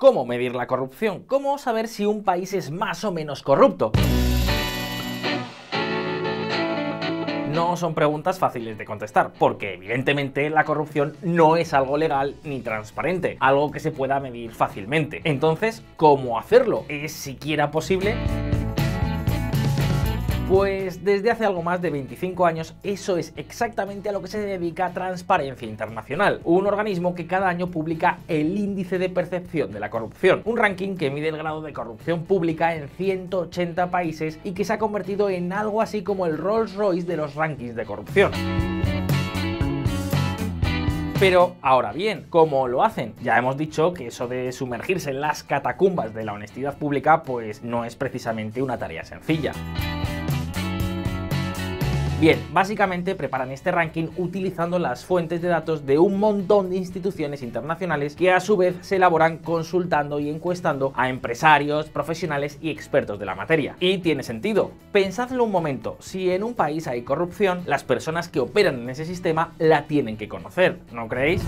¿Cómo medir la corrupción? ¿Cómo saber si un país es más o menos corrupto? No son preguntas fáciles de contestar, porque evidentemente la corrupción no es algo legal ni transparente, algo que se pueda medir fácilmente. Entonces, ¿cómo hacerlo? ¿Es siquiera posible? Pues desde hace algo más de 25 años eso es exactamente a lo que se dedica Transparencia Internacional, un organismo que cada año publica el Índice de Percepción de la Corrupción, un ranking que mide el grado de corrupción pública en 180 países y que se ha convertido en algo así como el Rolls Royce de los rankings de corrupción. Pero ahora bien, ¿cómo lo hacen? Ya hemos dicho que eso de sumergirse en las catacumbas de la honestidad pública pues no es precisamente una tarea sencilla. Bien, básicamente preparan este ranking utilizando las fuentes de datos de un montón de instituciones internacionales que a su vez se elaboran consultando y encuestando a empresarios, profesionales y expertos de la materia. Y tiene sentido. Pensadlo un momento, si en un país hay corrupción, las personas que operan en ese sistema la tienen que conocer, ¿no creéis?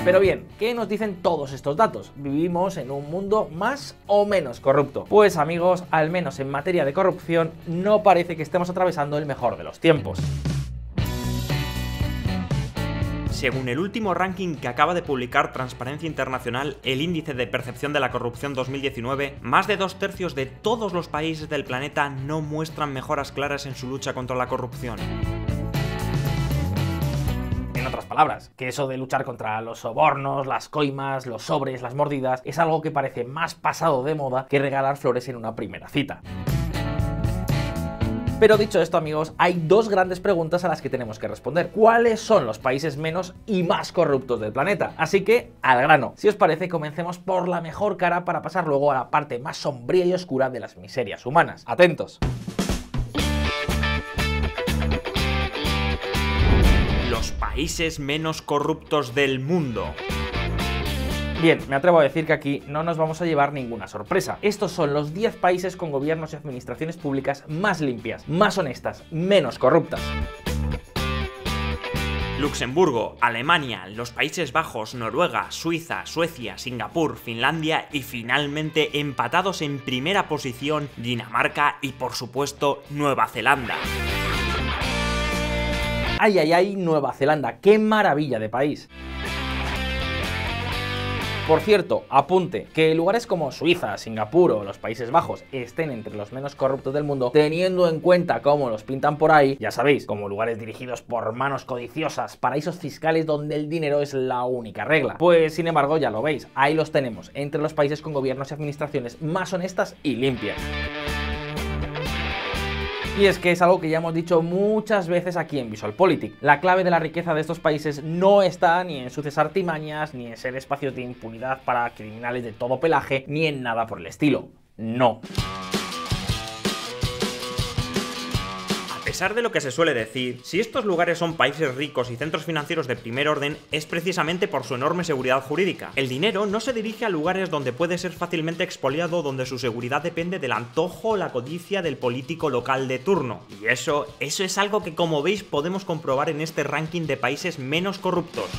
Pero bien, ¿qué nos dicen todos estos datos? ¿Vivimos en un mundo más o menos corrupto? Pues amigos, al menos en materia de corrupción, no parece que estemos atravesando el mejor de los tiempos. Según el último ranking que acaba de publicar Transparencia Internacional, el Índice de Percepción de la Corrupción 2019, más de 2/3 de todos los países del planeta no muestran mejoras claras en su lucha contra la corrupción. En otras palabras, que eso de luchar contra los sobornos, las coimas, los sobres, las mordidas, es algo que parece más pasado de moda que regalar flores en una primera cita. Pero dicho esto, amigos, hay dos grandes preguntas a las que tenemos que responder. ¿Cuáles son los países menos y más corruptos del planeta? Así que, al grano. Si os parece, comencemos por la mejor cara para pasar luego a la parte más sombría y oscura de las miserias humanas. ¡Atentos! Los países menos corruptos del mundo. Bien, me atrevo a decir que aquí no nos vamos a llevar ninguna sorpresa. Estos son los 10 países con gobiernos y administraciones públicas más limpias, más honestas, menos corruptas. Luxemburgo, Alemania, los Países Bajos, Noruega, Suiza, Suecia, Singapur, Finlandia y finalmente empatados en primera posición Dinamarca y por supuesto Nueva Zelanda. ¡Ay, ay, ay! Nueva Zelanda, ¡qué maravilla de país! Por cierto, apunte, que lugares como Suiza, Singapur o los Países Bajos estén entre los menos corruptos del mundo, teniendo en cuenta cómo los pintan por ahí, ya sabéis, como lugares dirigidos por manos codiciosas, paraísos fiscales donde el dinero es la única regla. Pues sin embargo, ya lo veis, ahí los tenemos, entre los países con gobiernos y administraciones más honestas y limpias. Y es que es algo que ya hemos dicho muchas veces aquí en VisualPolitik. La clave de la riqueza de estos países no está ni en sucias artimañas, ni en ser espacios de impunidad para criminales de todo pelaje, ni en nada por el estilo. No. A pesar de lo que se suele decir, si estos lugares son países ricos y centros financieros de primer orden, es precisamente por su enorme seguridad jurídica. El dinero no se dirige a lugares donde puede ser fácilmente expoliado, donde su seguridad depende del antojo o la codicia del político local de turno. Y eso es algo que, como veis, podemos comprobar en este ranking de países menos corruptos.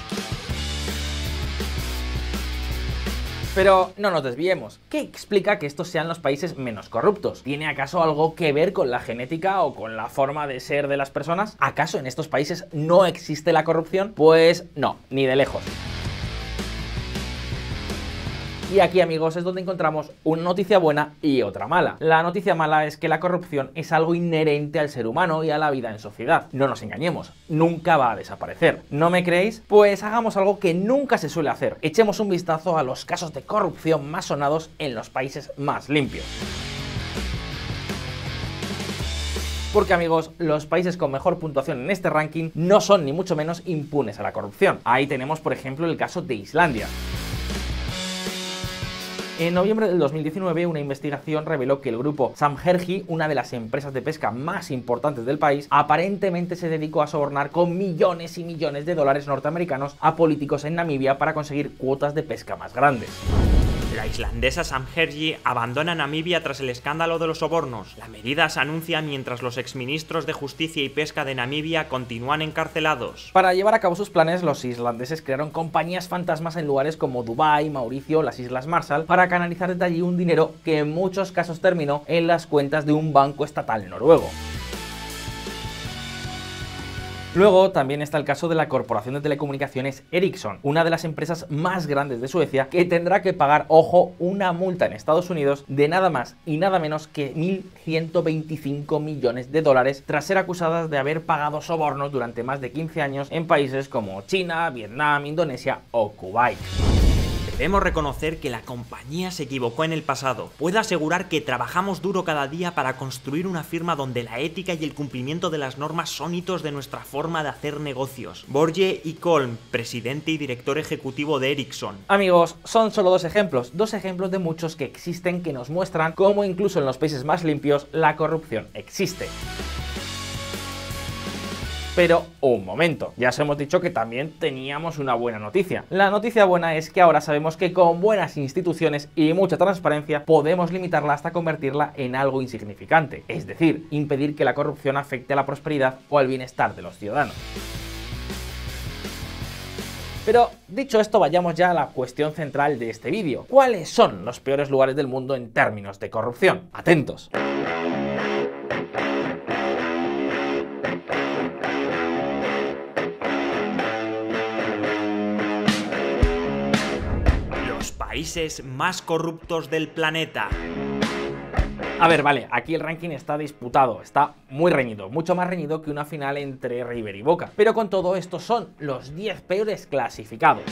Pero no nos desviemos. ¿Qué explica que estos sean los países menos corruptos? ¿Tiene acaso algo que ver con la genética o con la forma de ser de las personas? ¿Acaso en estos países no existe la corrupción? Pues no, ni de lejos. Y aquí, amigos, es donde encontramos una noticia buena y otra mala. La noticia mala es que la corrupción es algo inherente al ser humano y a la vida en sociedad. No nos engañemos, nunca va a desaparecer. ¿No me creéis? Pues hagamos algo que nunca se suele hacer. Echemos un vistazo a los casos de corrupción más sonados en los países más limpios. Porque, amigos, los países con mejor puntuación en este ranking no son ni mucho menos impunes a la corrupción. Ahí tenemos, por ejemplo, el caso de Islandia. En noviembre del 2019, una investigación reveló que el grupo Samherji, una de las empresas de pesca más importantes del país, aparentemente se dedicó a sobornar con millones y millones de dólares norteamericanos a políticos en Namibia para conseguir cuotas de pesca más grandes. La islandesa Samherji abandona Namibia tras el escándalo de los sobornos. La medida se anuncia mientras los exministros de Justicia y Pesca de Namibia continúan encarcelados. Para llevar a cabo sus planes, los islandeses crearon compañías fantasmas en lugares como Dubái, Mauricio, las Islas Marshall, para canalizar desde allí un dinero que en muchos casos terminó en las cuentas de un banco estatal noruego. Luego también está el caso de la corporación de telecomunicaciones Ericsson, una de las empresas más grandes de Suecia, que tendrá que pagar, ojo, una multa en Estados Unidos de nada más y nada menos que 1.125 millones de dólares tras ser acusadas de haber pagado sobornos durante más de 15 años en países como China, Vietnam, Indonesia o Kuwait. Debemos reconocer que la compañía se equivocó en el pasado. Puedo asegurar que trabajamos duro cada día para construir una firma donde la ética y el cumplimiento de las normas son hitos de nuestra forma de hacer negocios. Börje Ekholm, presidente y director ejecutivo de Ericsson. Amigos, son solo dos ejemplos de muchos que existen que nos muestran cómo incluso en los países más limpios la corrupción existe. Pero, un momento, ya os hemos dicho que también teníamos una buena noticia. La noticia buena es que ahora sabemos que con buenas instituciones y mucha transparencia podemos limitarla hasta convertirla en algo insignificante, es decir, impedir que la corrupción afecte a la prosperidad o al bienestar de los ciudadanos. Pero, dicho esto, vayamos ya a la cuestión central de este vídeo. ¿Cuáles son los peores lugares del mundo en términos de corrupción? Atentos. Países más corruptos del planeta. A ver, vale, aquí el ranking está disputado, está muy reñido, mucho más reñido que una final entre River y Boca. Pero con todo, estos son los 10 peores clasificados.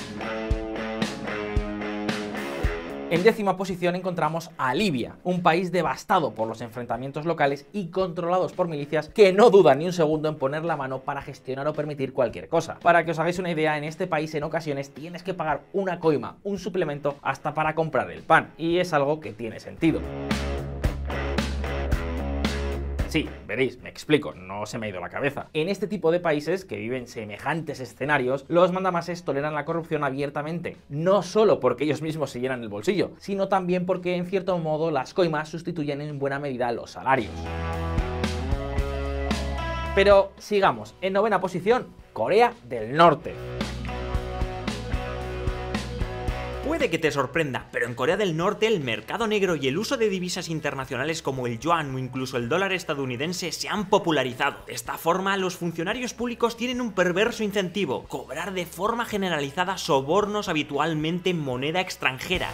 En 10ª posición encontramos a Libia, un país devastado por los enfrentamientos locales y controlados por milicias que no dudan ni un segundo en poner la mano para gestionar o permitir cualquier cosa. Para que os hagáis una idea, en este país en ocasiones tienes que pagar una coima, un suplemento, hasta para comprar el pan, y es algo que tiene sentido. Sí, veréis, me explico, no se me ha ido la cabeza. En este tipo de países que viven semejantes escenarios, los mandamases toleran la corrupción abiertamente, no solo porque ellos mismos se llenan el bolsillo, sino también porque en cierto modo las coimas sustituyen en buena medida los salarios. Pero sigamos, en 9ª posición, Corea del Norte. Puede que te sorprenda, pero en Corea del Norte el mercado negro y el uso de divisas internacionales como el yuan o incluso el dólar estadounidense se han popularizado. De esta forma, los funcionarios públicos tienen un perverso incentivo: cobrar de forma generalizada sobornos habitualmente en moneda extranjera.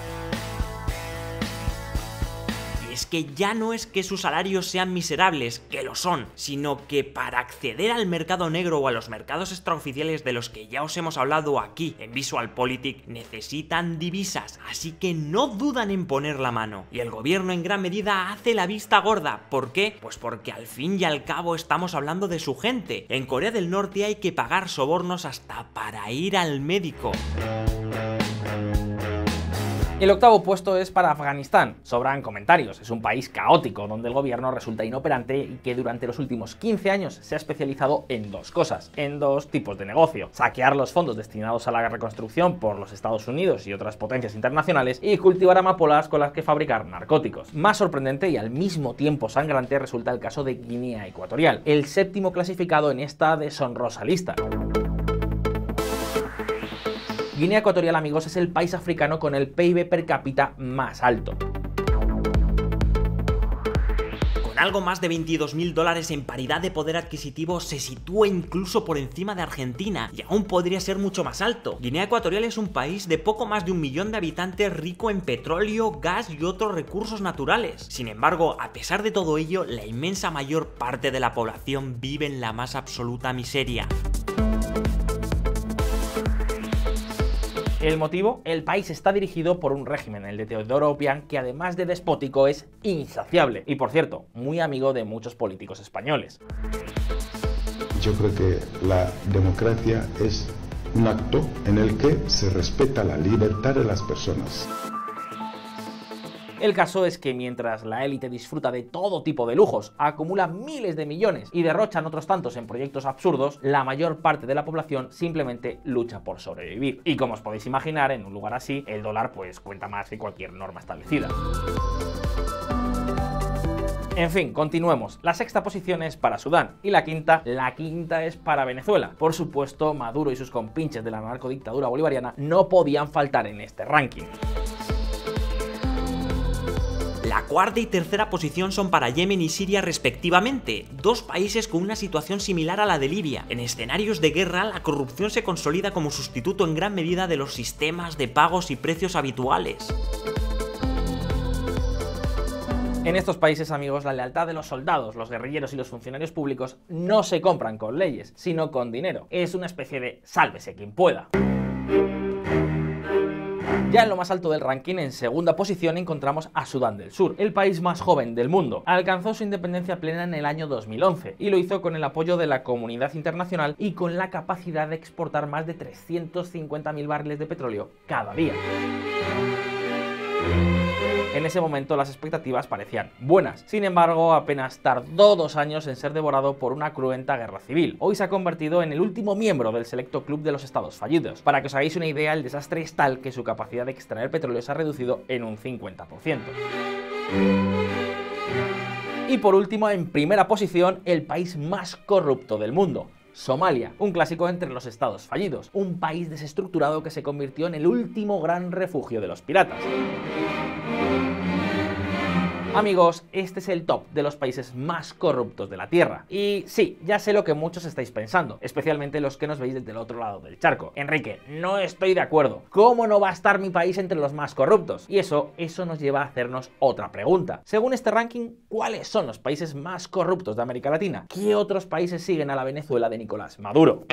Es que ya no es que sus salarios sean miserables, que lo son, sino que para acceder al mercado negro o a los mercados extraoficiales de los que ya os hemos hablado aquí en VisualPolitik necesitan divisas, así que no dudan en poner la mano. Y el gobierno en gran medida hace la vista gorda. ¿Por qué? Pues porque al fin y al cabo estamos hablando de su gente. En Corea del Norte hay que pagar sobornos hasta para ir al médico. El 8º puesto es para Afganistán. Sobran comentarios, es un país caótico donde el gobierno resulta inoperante y que durante los últimos 15 años se ha especializado en dos cosas, en dos tipos de negocio: saquear los fondos destinados a la reconstrucción por los Estados Unidos y otras potencias internacionales y cultivar amapolas con las que fabricar narcóticos. Más sorprendente y al mismo tiempo sangrante resulta el caso de Guinea Ecuatorial, el 7º clasificado en esta deshonrosa lista. Guinea Ecuatorial, amigos, es el país africano con el PIB per cápita más alto. Con algo más de 22.000 dólares en paridad de poder adquisitivo, se sitúa incluso por encima de Argentina, y aún podría ser mucho más alto. Guinea Ecuatorial es un país de poco más de 1 millón de habitantes rico en petróleo, gas y otros recursos naturales. Sin embargo, a pesar de todo ello, la inmensa mayor parte de la población vive en la más absoluta miseria. ¿El motivo? El país está dirigido por un régimen, el de Teodoro Obiang, que además de despótico es insaciable y, por cierto, muy amigo de muchos políticos españoles. Yo creo que la democracia es un acto en el que se respeta la libertad de las personas. El caso es que mientras la élite disfruta de todo tipo de lujos, acumula miles de millones y derrochan otros tantos en proyectos absurdos, la mayor parte de la población simplemente lucha por sobrevivir. Y como os podéis imaginar, en un lugar así, el dólar pues cuenta más que cualquier norma establecida. En fin, continuemos. La sexta posición es para Sudán y la quinta es para Venezuela. Por supuesto, Maduro y sus compinches de la narcodictadura bolivariana no podían faltar en este ranking. La cuarta y tercera posición son para Yemen y Siria respectivamente, dos países con una situación similar a la de Libia. En escenarios de guerra, la corrupción se consolida como sustituto en gran medida de los sistemas de pagos y precios habituales. En estos países, amigos, la lealtad de los soldados, los guerrilleros y los funcionarios públicos no se compran con leyes, sino con dinero. Es una especie de sálvese quien pueda. Ya en lo más alto del ranking, en segunda posición, encontramos a Sudán del Sur, el país más joven del mundo. Alcanzó su independencia plena en el año 2011 y lo hizo con el apoyo de la comunidad internacional y con la capacidad de exportar más de 350.000 barriles de petróleo cada día. En ese momento las expectativas parecían buenas, sin embargo apenas tardó 2 años en ser devorado por una cruenta guerra civil. Hoy se ha convertido en el último miembro del selecto club de los estados fallidos. Para que os hagáis una idea, el desastre es tal que su capacidad de extraer petróleo se ha reducido en un 50%. Y por último, en primera posición, el país más corrupto del mundo. Somalia, un clásico entre los estados fallidos, un país desestructurado que se convirtió en el último gran refugio de los piratas. Amigos, este es el top de los países más corruptos de la Tierra. Y sí, ya sé lo que muchos estáis pensando, especialmente los que nos veis desde el otro lado del charco. Enrique, no estoy de acuerdo. ¿Cómo no va a estar mi país entre los más corruptos? Y eso nos lleva a hacernos otra pregunta. Según este ranking, ¿cuáles son los países más corruptos de América Latina? ¿Qué otros países siguen a la Venezuela de Nicolás Maduro?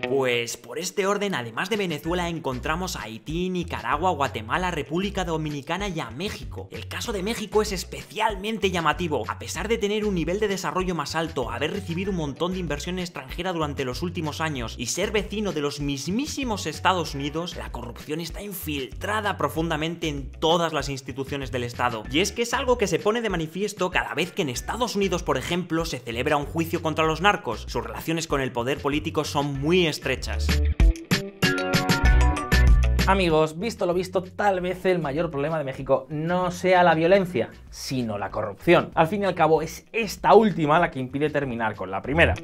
Pues por este orden, además de Venezuela, encontramos a Haití, Nicaragua, Guatemala, República Dominicana y a México. El caso de México es especialmente llamativo. A pesar de tener un nivel de desarrollo más alto, haber recibido un montón de inversión extranjera durante los últimos años y ser vecino de los mismísimos Estados Unidos, la corrupción está infiltrada profundamente en todas las instituciones del Estado. Y es que es algo que se pone de manifiesto cada vez que en Estados Unidos, por ejemplo, se celebra un juicio contra los narcos. Sus relaciones con el poder político son muy estrechas. Amigos, visto lo visto, tal vez el mayor problema de México no sea la violencia, sino la corrupción. Al fin y al cabo, es esta última la que impide terminar con la primera.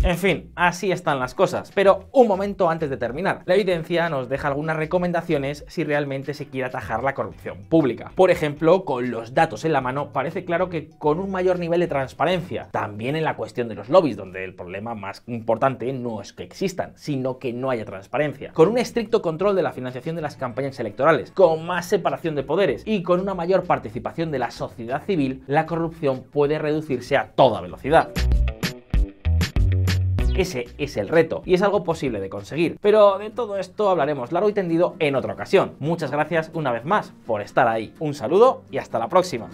En fin, así están las cosas, pero un momento antes de terminar. La evidencia nos deja algunas recomendaciones si realmente se quiere atajar la corrupción pública. Por ejemplo, con los datos en la mano, parece claro que con un mayor nivel de transparencia, también en la cuestión de los lobbies, donde el problema más importante no es que existan, sino que no haya transparencia, con un estricto control de la financiación de las campañas electorales, con más separación de poderes y con una mayor participación de la sociedad civil, la corrupción puede reducirse a toda velocidad. Ese es el reto y es algo posible de conseguir, pero de todo esto hablaremos largo y tendido en otra ocasión. Muchas gracias una vez más por estar ahí. Un saludo y hasta la próxima.